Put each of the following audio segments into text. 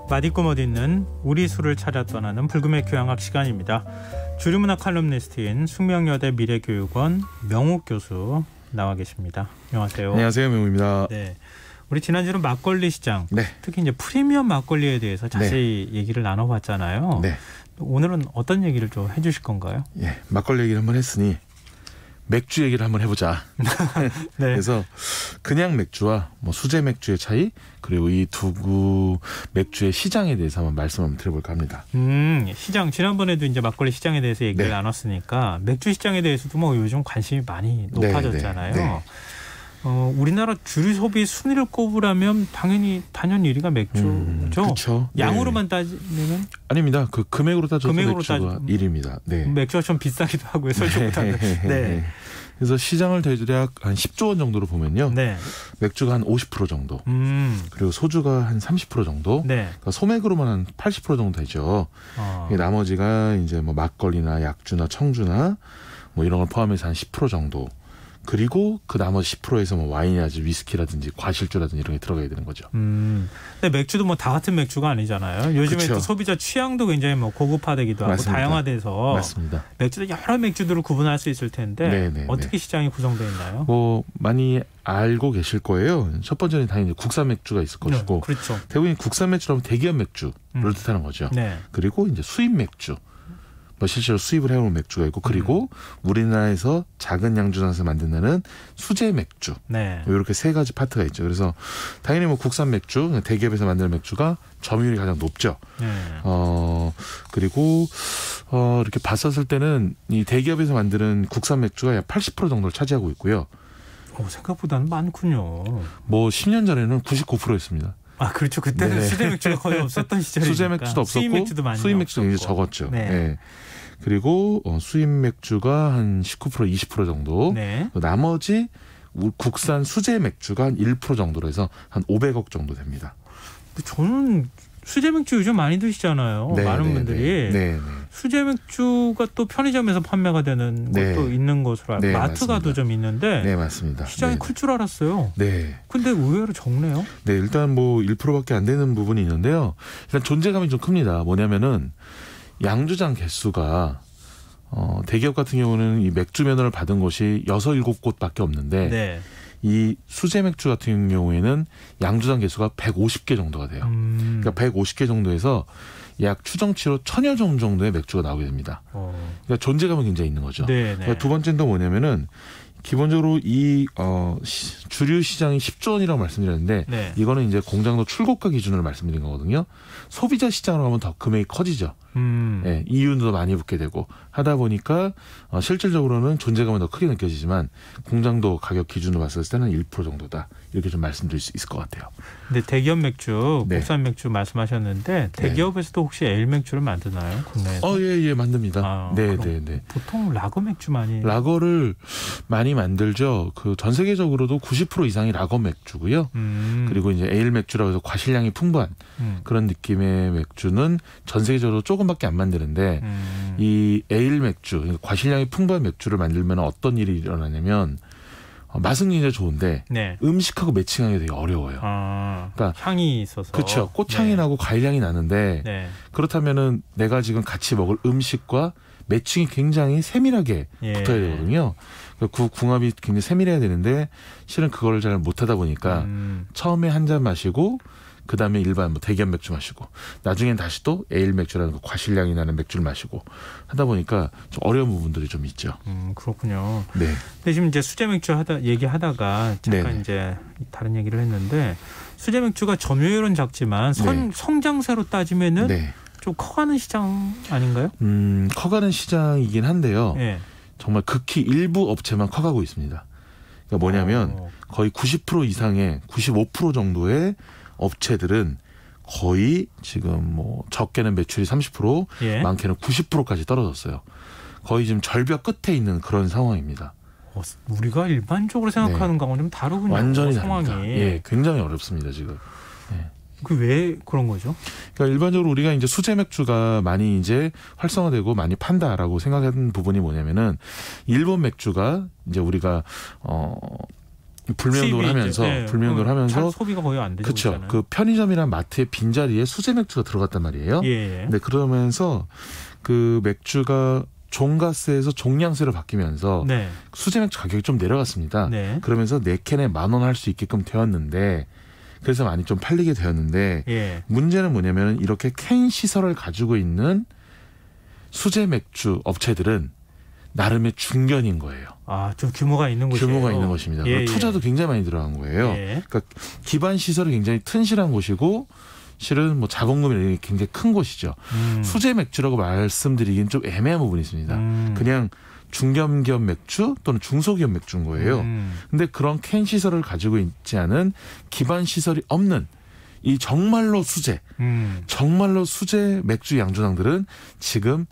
맛있고 멋있는 우리 술을 찾아 떠나는 불금의 교양학 시간입니다. 주류문학 칼럼니스트인 숙명여대 미래교육원 명욱 교수 나와 계십니다. 안녕하세요. 안녕하세요, 명욱입니다. 네, 우리 지난주는 막걸리 시장, 네. 특히 이제 프리미엄 막걸리에 대해서 자세히 얘기를 나눠봤잖아요. 네. 오늘은 어떤 얘기를 좀 해주실 건가요? 예, 막걸리 얘기를 한번 했으니 맥주 얘기를 한번 해보자. 네. 그래서 그냥 맥주와 뭐 수제 맥주의 차이, 그리고 이 두 맥주의 시장에 대해서 한번 말씀 한번 드려볼까 합니다. 시장, 지난번에도 이제 막걸리 시장에 대해서 얘기를 네. 나눴으니까 맥주 시장에 대해서도 뭐 요즘 관심이 많이 높아졌잖아요. 네. 우리나라 주류 소비 순위를 꼽으라면 당연히 단연 1위가 맥주죠. 그렇죠. 양으로만 따지면 아닙니다. 그 금액으로 따져서 금액으로 맥주가 1위입니다. 네. 맥주가 좀 비싸기도 하고요. 솔직히. 네. 그래서 시장을 대략 한 10조 원 정도로 보면요. 네. 맥주가 한 50% 정도. 그리고 소주가 한 30% 정도. 네. 그러니까 소맥으로만 한 80% 정도 되죠. 나머지가 이제 뭐 막걸리나 약주나 청주나 뭐 이런 걸 포함해서 한 10% 정도. 그리고 그 나머지 10%에서 뭐 와인이라든지 위스키라든지 과실주라든지 이런 게 들어가야 되는 거죠. 근데 맥주도 뭐 다 같은 맥주가 아니잖아요. 요즘에 그쵸. 또 소비자 취향도 굉장히 뭐 고급화되기도 하고 맞습니다. 다양화돼서 맞습니다. 맥주도 여러 맥주들을 구분할 수 있을 텐데 네네네. 어떻게 시장이 구성되어 있나요? 뭐 많이 알고 계실 거예요. 첫 번째는 당연히 국산 맥주가 있을 것이고, 그렇죠. 대부분 국산 맥주라면 대기업 맥주를 뜻하는 거죠. 네. 그리고 이제 수입 맥주. 뭐 실제로 수입을 해온 맥주가 있고, 그리고 우리나라에서 작은 양주장에서 만든다는 수제 맥주. 네. 뭐 이렇게 세 가지 파트가 있죠. 그래서 당연히 뭐 국산 맥주, 대기업에서 만드는 맥주가 점유율이 가장 높죠. 네. 그리고 이렇게 봤었을 때는 이 대기업에서 만드는 국산 맥주가 약 80% 정도를 차지하고 있고요. 생각보다는 많군요. 뭐 10년 전에는 99%였습니다. 아, 그렇죠. 그때는 네. 수제 맥주가 거의 없었던 시절이니까. 수제 맥주도 없었고 수입 맥주도 많이 수입 맥주도 이제 없었고. 적었죠. 네. 네. 그리고 수입 맥주가 한 19%, 20% 정도. 네. 나머지 국산 수제 맥주가 한 1% 정도로 해서 한 500억 정도 됩니다. 근데 저는 수제 맥주 요즘 많이 드시잖아요. 네, 많은 네, 분들이. 네. 수제 맥주가 또 편의점에서 판매가 되는 네. 것도 있는 것으로 알고, 네, 마트 가도 맞습니다. 좀 있는데 네, 맞습니다. 시장이 네. 클 줄 알았어요. 네. 근데 의외로 적네요. 네, 일단 뭐 1%밖에 안 되는 부분이 있는데요. 일단 존재감이 좀 큽니다. 뭐냐면은 양주장 개수가 대기업 같은 경우는 이 맥주 면허를 받은 곳이 6, 7곳밖에 없는데 네. 이 수제 맥주 같은 경우에는 양주장 개수가 150개 정도가 돼요. 그러니까 150개 정도에서 약 추정치로 1000여 종 정도의 맥주가 나오게 됩니다. 그러니까 존재감이 굉장히 있는 거죠. 그러니까 두 번째는 또 뭐냐면은 기본적으로 이 주류 시장이 10조 원이라고 말씀드렸는데 네. 이거는 이제 공장도 출고가 기준으로 말씀드린 거거든요. 소비자 시장으로 가면 더 금액이 커지죠. 네, 이윤도 많이 붙게 되고 하다 보니까 실질적으로는 존재감은 더 크게 느껴지지만 공장도 가격 기준으로 봤을 때는 1% 정도다. 이렇게 좀 말씀드릴 수 있을 것 같아요. 근데 대기업 맥주, 네. 국산 맥주 말씀하셨는데 대기업에서도 혹시 에일 맥주를 만드나요? 국내에서? 예, 만듭니다. 네. 보통 라거 맥주 많이. 라거를 많이 만들죠. 그 전 세계적으로도 90% 이상이 라거 맥주고요. 그리고 이제 에일 맥주라고 해서 과실량이 풍부한 그런 느낌의 맥주는 전 세계적으로 조금밖에 안 만드는데 이 에일 맥주, 과실량이 풍부한 맥주를 만들면 어떤 일이 일어나냐면 맛은 굉장히 좋은데 네. 음식하고 매칭하기 되게 어려워요. 그러니까 향이 있어서. 그렇죠. 꽃향이 네. 나고 과일향이 나는데 네. 그렇다면은 내가 지금 같이 먹을 음식과 매칭이 굉장히 세밀하게 붙어야 되거든요. 그 궁합이 굉장히 세밀해야 되는데 실은 그걸 잘 못하다 보니까 처음에 한 잔 마시고 그 다음에 일반 뭐 대기업 맥주 마시고 나중엔 다시 또 에일 맥주라는 그 과실량이 나는 맥주를 마시고 하다 보니까 좀 어려운 부분들이 좀 있죠. 그렇군요. 네. 근데 지금 이제 수제 맥주 얘기하다가 잠깐 네네. 이제 다른 얘기를 했는데 수제 맥주가 점유율은 작지만 성장세로 따지면은 네. 좀 커가는 시장 아닌가요? 커가는 시장이긴 한데요. 네. 정말 극히 일부 업체만 커가고 있습니다. 그러니까 뭐냐면 거의 90% 이상의 95% 정도의 업체들은 거의 지금 뭐 적게는 매출이 30%, 예. 많게는 90%까지 떨어졌어요. 거의 지금 절벽 끝에 있는 그런 상황입니다. 우리가 일반적으로 생각하는 거하고는 좀 다르군요. 완전히 상황이. 다릅니다. 예, 굉장히 어렵습니다 지금. 예. 그 왜 그런 거죠? 그러니까 일반적으로 우리가 이제 수제 맥주가 많이 이제 활성화되고 많이 판다라고 생각하는 부분이 뭐냐면은 일본 맥주가 이제 우리가 불매운동을 하면서 불매운동을 하면서 소비가 거의 안 되죠. 그렇죠. 그 편의점이나 마트의 빈자리에 수제 맥주가 들어갔단 말이에요. 예. 네, 그러면서 그 맥주가 종가세에서 종량세로 바뀌면서 네. 수제 맥주 가격이 좀 내려갔습니다. 네. 그러면서 4캔에 10,000원 할 수 있게끔 되었는데 그래서 많이 좀 팔리게 되었는데 예. 문제는 뭐냐면 이렇게 캔 시설을 가지고 있는 수제 맥주 업체들은 나름의 중견인 거예요. 좀 규모가 있는 곳이에요. 규모가 있는 것입니다. 투자도 굉장히 많이 들어간 거예요. 그러니까 기반 시설이 굉장히 튼실한 곳이고 실은 뭐 자본금이 굉장히 큰 곳이죠. 수제 맥주라고 말씀드리긴 좀 애매한 부분이 있습니다. 그냥 중견기업 맥주 또는 중소기업 맥주인 거예요. 근데 그런 캔 시설을 가지고 있지 않은 기반 시설이 없는 이 정말로 수제 맥주 양조장들은 지금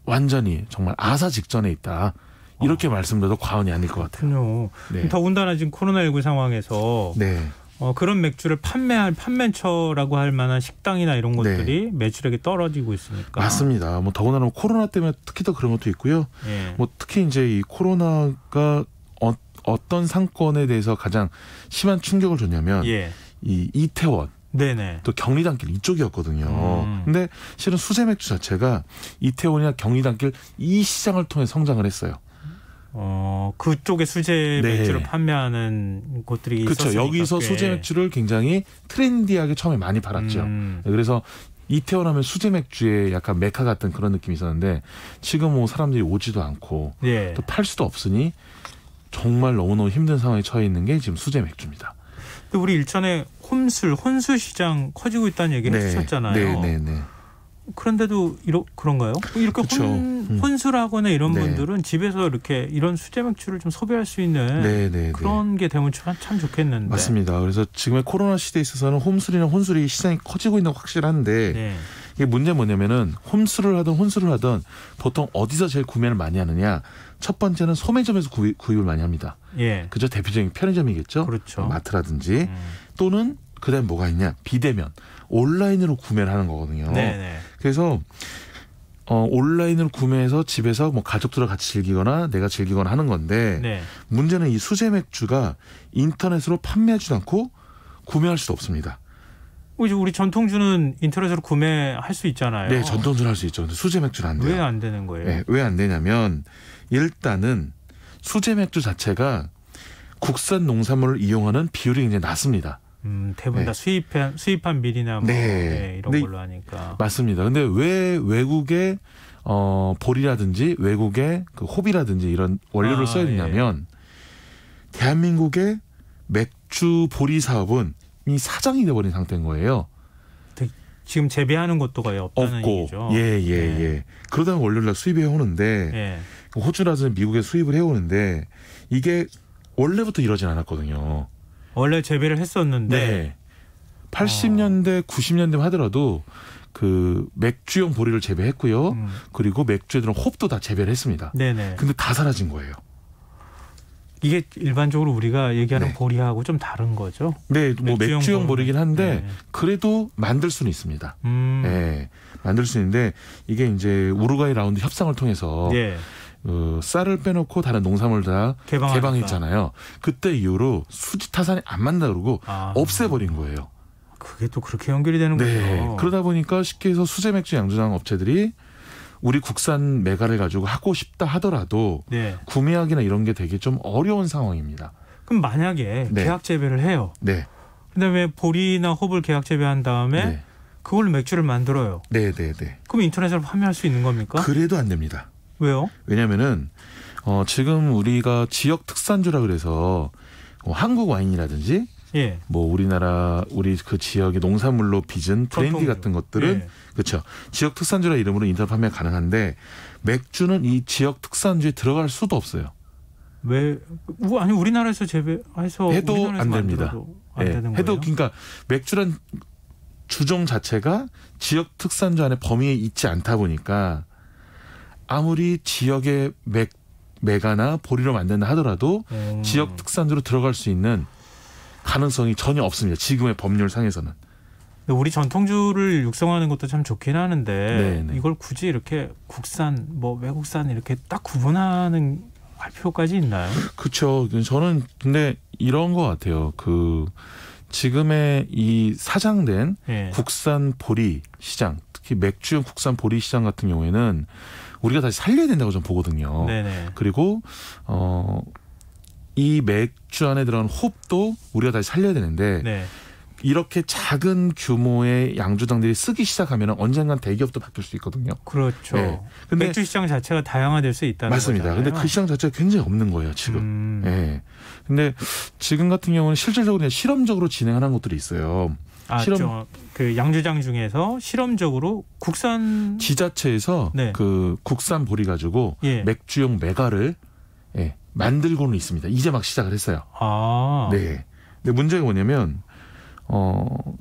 완전히 정말 아사 직전에 있다. 이렇게 말씀드려도 과언이 아닐 것 같아요. 네. 더군다나 지금 코로나19 상황에서 그런 맥주를 판매할 판매처라고 할 만한 식당이나 이런 것들이 매출액이 떨어지고 있으니까. 맞습니다. 뭐 더군다나 코로나 때문에 특히 더 그런 것도 있고요. 뭐 특히 이제 이 코로나가 어떤 상권에 대해서 가장 심한 충격을 줬냐면 이 이태원. 네네. 또 경리단길 이쪽이었거든요. 근데 실은 수제 맥주 자체가 이태원이나 경리단길 이 시장을 통해 성장을 했어요. 그쪽에 수제 맥주를 판매하는 곳들이 그렇죠. 있었으니까. 여기서 수제 맥주를 굉장히 트렌디하게 처음에 많이 팔았죠. 그래서 이태원 하면 수제 맥주의 약간 메카 같은 그런 느낌이 있었는데 지금 뭐 사람들이 오지도 않고 또 팔 수도 없으니 정말 너무너무 힘든 상황에 처해 있는 게 지금 수제 맥주입니다. 우리 일전에 혼술 시장 커지고 있다는 얘기를 해주셨잖아요. 네. 그런데도 그런가요? 이렇게 혼술하거나 이런 분들은 집에서 이렇게 이런 수제 맥주를 좀 소비할 수 있는 그런 게 되면 참 좋겠는데. 맞습니다. 그래서 지금의 코로나 시대에 있어서는 홈술이나 혼술이 시장이 커지고 있는 건 확실한데 이게 문제는 뭐냐면은 홈술을 하든 보통 어디서 제일 구매를 많이 하느냐. 첫 번째는 소매점에서 구입을 많이 합니다. 그죠? 대표적인 편의점이겠죠. 그렇죠. 마트라든지 또는 그다음에 뭐가 있냐? 비대면. 온라인으로 구매를 하는 거거든요. 그래서 온라인으로 구매해서 집에서 뭐 가족들과 같이 즐기거나 내가 즐기거나 하는 건데 문제는 이 수제 맥주가 인터넷으로 판매하지도 않고 구매할 수도 없습니다. 우리 전통주는 인터넷으로 구매할 수 있잖아요. 네, 전통주는 할 수 있죠. 근데 수제 맥주는 안 돼요. 왜 안 되는 거예요? 네, 왜 안 되냐면 일단은 수제 맥주 자체가 국산 농산물을 이용하는 비율이 굉장히 낮습니다. 대부분 다 수입한 밀이나 뭐 이런 걸로 하니까. 맞습니다. 근데 왜 외국의 보리라든지 외국의 그 호비라든지 이런 원료를 써야 되냐면 대한민국의 맥주 보리 사업은 이미 사장이 돼버린 상태인 거예요. 지금 재배하는 것도 거의 없다는 얘기죠. 그러다 보면 원료를 수입해 오는데 호주라든지 미국에 수입을 해오는데 이게 원래부터 이러진 않았거든요. 원래 재배를 했었는데 80년대 90년대 하더라도 그 맥주용 보리를 재배했고요. 그리고 맥주에 들어간 홉도 다 재배를 했습니다. 근데 다 사라진 거예요. 이게 일반적으로 우리가 얘기하는 보리하고 좀 다른 거죠? 네, 뭐 맥주용 보리긴 한데 그래도 만들 수는 있습니다. 만들 수 있는데 이게 이제 우루과이 라운드 협상을 통해서 쌀을 빼놓고 다른 농산물 다 개방했잖아요. 그때 이후로 수지타산이 안 맞는다 그러고 없애버린 거예요. 그게 또 그렇게 연결이 되는 거죠. 그러다 보니까 쉽게 해서 수제 맥주 양조장 업체들이 우리 국산 메가를 가지고 하고 싶다 하더라도 구매하기나 이런 게 되게 좀 어려운 상황입니다. 그럼 만약에 계약 재배를 해요. 그다음에 보리나 홉을 계약 재배한 다음에 그걸로 맥주를 만들어요. 그럼 인터넷으로 판매할 수 있는 겁니까? 그래도 안 됩니다. 왜요? 왜냐면은 지금 우리가 지역 특산주라 그래서 한국 와인이라든지 뭐 우리 그 지역의 농산물로 빚은 브랜디 같은 것들은 그렇죠. 지역 특산주라 이름으로 인터넷 판매가 가능한데 맥주는 이 지역 특산주에 들어갈 수도 없어요. 왜? 아니 우리나라에서 재배해서 해도 안 됩니다. 안 되는 해도 거예요? 그러니까 맥주란 주종 자체가 지역 특산주 안에 범위에 있지 않다 보니까 아무리 지역의 메가나 보리로 만든다 하더라도 지역 특산주로 들어갈 수 있는 가능성이 전혀 없습니다. 지금의 법률상에서는. 우리 전통주를 육성하는 것도 참 좋긴 하는데 이걸 굳이 이렇게 국산, 뭐 외국산 이렇게 딱 구분하는 할 필요까지 있나요? 그렇죠. 저는 근데 이런 것 같아요. 지금의 이 사장된 예. 국산 보리 시장, 특히 맥주용 국산 보리 시장 같은 경우에는 우리가 다시 살려야 된다고 저는 보거든요. 네네. 그리고 이 맥주 안에 들어간 홉도 우리가 다시 살려야 되는데 네. 이렇게 작은 규모의 양조장들이 쓰기 시작하면 언젠간 대기업도 바뀔 수 있거든요. 그렇죠. 네. 근데 맥주 시장 자체가 다양화될 수 있다는 맞습니다. 거잖아요. 근데 그 시장 자체가 굉장히 없는 거예요, 지금. 예. 근데 지금 같은 경우는 실질적으로 그냥 실험적으로 진행하는 것들이 있어요. 그 양조장 중에서 실험적으로 국산 지자체에서 네. 그 국산 보리 가지고 예. 맥주용 메가를 만들고는 있습니다. 이제 막 시작을 했어요. 네. 근데 문제가 뭐냐면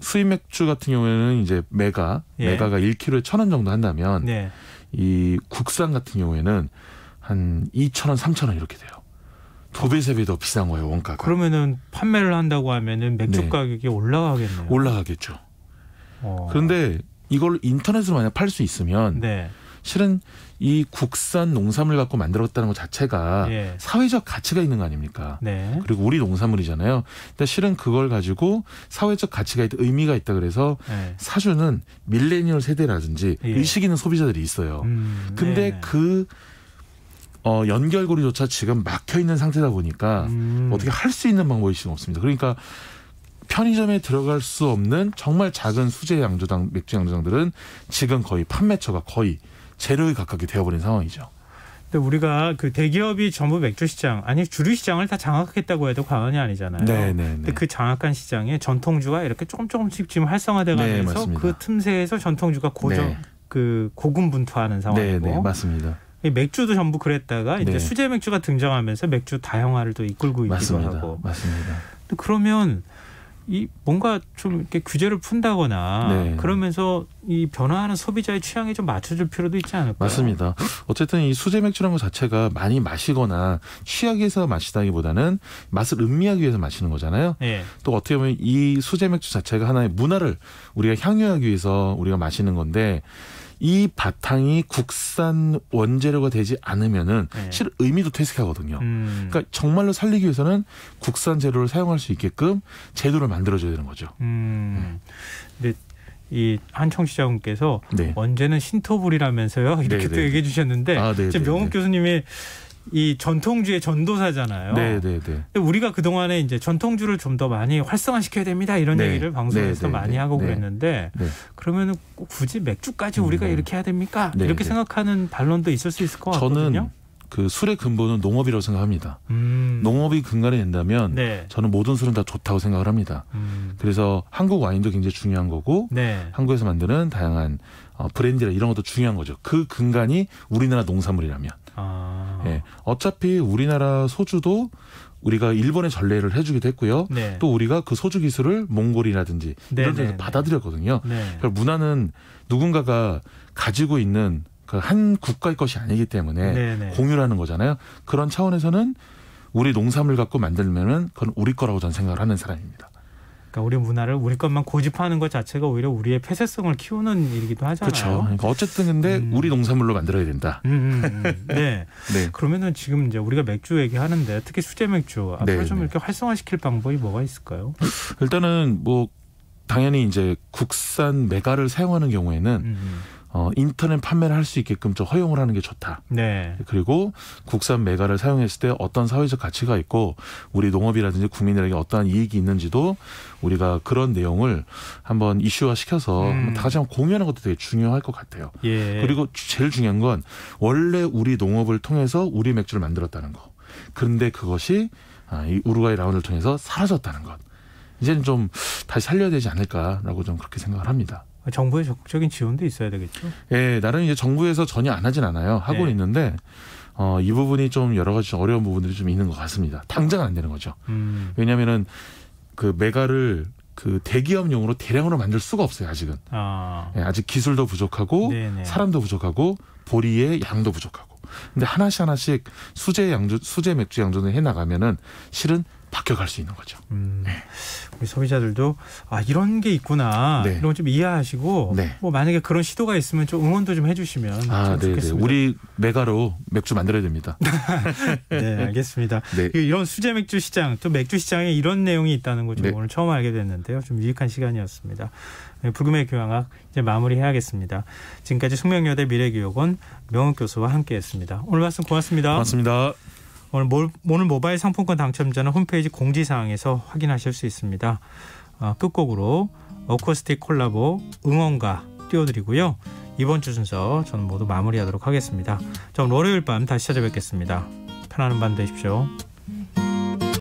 수입 맥주 같은 경우에는 이제 메가가 1kg에 1,000원 정도 한다면 네. 이 국산 같은 경우에는 한 2,000원, 3,000원 이렇게 돼요. 2배, 3배 더 비싼 거예요, 원가가. 그러면은 판매를 한다고 하면은 맥주 네. 가격이 올라가겠네요. 올라가겠죠. 그런데 이걸 인터넷으로 만약 팔 수 있으면 네. 실은 이 국산 농산물 갖고 만들었다는 것 자체가 예. 사회적 가치가 있는 거 아닙니까? 네. 그리고 우리 농산물이잖아요. 근데 실은 그걸 가지고 사회적 가치가 있다, 의미가 있다 그래서 네. 사주는 밀레니얼 세대라든지 예. 의식 있는 소비자들이 있어요. 근데 네네. 그 연결고리조차 지금 막혀 있는 상태다 보니까 어떻게 할 수 있는 방법이 지금 없습니다. 그러니까 편의점에 들어갈 수 없는 정말 작은 수제 양조장, 맥주 양조장들은 지금 거의 판매처가 거의 제로에 가깝게 되어버린 상황이죠. 근데 우리가 그 대기업이 전부 맥주 시장, 아니 주류 시장을 다 장악했다고 해도 과언이 아니잖아요. 네. 근데 그 장악한 시장에 전통주가 이렇게 조금씩 지금 활성화돼가면서 네, 그 틈새에서 전통주가 고군분투하는 상황이고. 네, 맞습니다. 맥주도 전부 그랬다가 이제 네. 수제 맥주가 등장하면서 맥주 다양화를 또 이끌고 있기도 하고. 맞습니다. 근데 그러면 이 뭔가 좀 이렇게 규제를 푼다거나 네. 그러면서 이 변화하는 소비자의 취향에 좀 맞춰줄 필요도 있지 않을까요? 맞습니다. 어쨌든 이 수제 맥주라는 것 자체가 많이 마시거나 취하기 위해서 마시다기보다는 맛을 음미하기 위해서 마시는 거잖아요. 네. 또 어떻게 보면 이 수제 맥주 자체가 하나의 문화를 우리가 향유하기 위해서 우리가 마시는 건데 이 바탕이 국산 원재료가 되지 않으면은 실은 의미도 퇴색하거든요. 그러니까 정말로 살리기 위해서는 국산 재료를 사용할 수 있게끔 제도를 만들어줘야 되는 거죠. 근데 이 한 청취자분께서 네. 언제는 신토불이라면서요 이렇게 또 얘기해 주셨는데 지금 명욱 교수님이 이 전통주의 전도사잖아요. 네. 근데 우리가 그 동안에 이제 전통주를 좀 더 많이 활성화시켜야 됩니다 이런 얘기를 방송에서 많이 하고 그랬는데 그러면은 꼭 굳이 맥주까지 우리가 이렇게 해야 됩니까? 이렇게 생각하는 반론도 있을 수 있을 것 같거든요. 저는 그 술의 근본은 농업이라고 생각합니다. 농업이 근간이 된다면 저는 모든 술은 다 좋다고 생각을 합니다. 그래서 한국 와인도 굉장히 중요한 거고 한국에서 만드는 다양한 브랜디나 이런 것도 중요한 거죠. 그 근간이 우리나라 농산물이라면. 어차피 우리나라 소주도 우리가 일본에 전례를 해주기도 했고요. 또 우리가 그 소주 기술을 몽골이라든지 이런 데서 받아들였거든요. 그러니까 문화는 누군가가 가지고 있는 그 한 국가의 것이 아니기 때문에 공유라는 거잖아요. 그런 차원에서는 우리 농산물 갖고 만들면은 그건 우리 거라고 저는 생각을 하는 사람입니다. 그러니까 우리 문화를 우리 것만 고집하는 것 자체가 오히려 우리의 폐쇄성을 키우는 일이기도 하잖아요. 그렇죠. 그러니까 어쨌든 근데 우리 농산물로 만들어야 된다. 네. 그러면은 지금 이제 우리가 맥주 얘기하는데 특히 수제 맥주 앞으로 좀 이렇게 활성화시킬 방법이 뭐가 있을까요? 일단은 뭐 당연히 이제 국산 메가를 사용하는 경우에는 인터넷 판매를 할 수 있게끔 좀 허용을 하는 게 좋다. 그리고 국산 메가를 사용했을 때 어떤 사회적 가치가 있고 우리 농업이라든지 국민들에게 어떠한 이익이 있는지도 우리가 그런 내용을 한번 이슈화 시켜서 다 같이 한번 공유하는 것도 되게 중요할 것 같아요. 그리고 제일 중요한 건 원래 우리 농업을 통해서 우리 맥주를 만들었다는 거. 그런데 그것이 이 우루과이 라운드를 통해서 사라졌다는 것. 이제는 좀 다시 살려야 되지 않을까라고 좀 그렇게 생각을 합니다. 정부의 적극적인 지원도 있어야 되겠죠? 나름 이제 정부에서 전혀 안 하진 않아요. 하고는 있는데 이 부분이 좀 여러 가지 어려운 부분들이 좀 있는 것 같습니다. 당장은 안 되는 거죠. 왜냐하면은 그 메가를 그 대기업용으로 대량으로 만들 수가 없어요. 아직은. 아직 기술도 부족하고 사람도 부족하고 보리의 양도 부족하고. 근데 하나씩 수제 맥주 양조를 해 나가면은 실은 바뀌어갈 수 있는 거죠. 우리 소비자들도 이런 게 있구나. 네. 이런 거 좀 이해하시고 네. 뭐 만약에 그런 시도가 있으면 좀 응원도 좀 해주시면 좋겠습니다. 우리 메가로 맥주 만들어야 됩니다. 네, 알겠습니다. 네. 이런 수제 맥주 시장 또 맥주 시장에 이런 내용이 있다는 거 좀 오늘 처음 알게 됐는데요. 좀 유익한 시간이었습니다. 불금의 교양학 이제 마무리해야겠습니다. 지금까지 숙명여대 미래교육원 명욱 교수와 함께했습니다. 오늘 말씀 고맙습니다. 고맙습니다. 오늘 모바일 상품권 당첨자는 홈페이지 공지사항에서 확인하실 수 있습니다. 끝곡으로 어쿠스틱 콜라보 응원가 띄워드리고요. 이번 주 순서 저는 모두 마무리하도록 하겠습니다. 전 월요일 밤 다시 찾아뵙겠습니다. 편안한 밤 되십시오.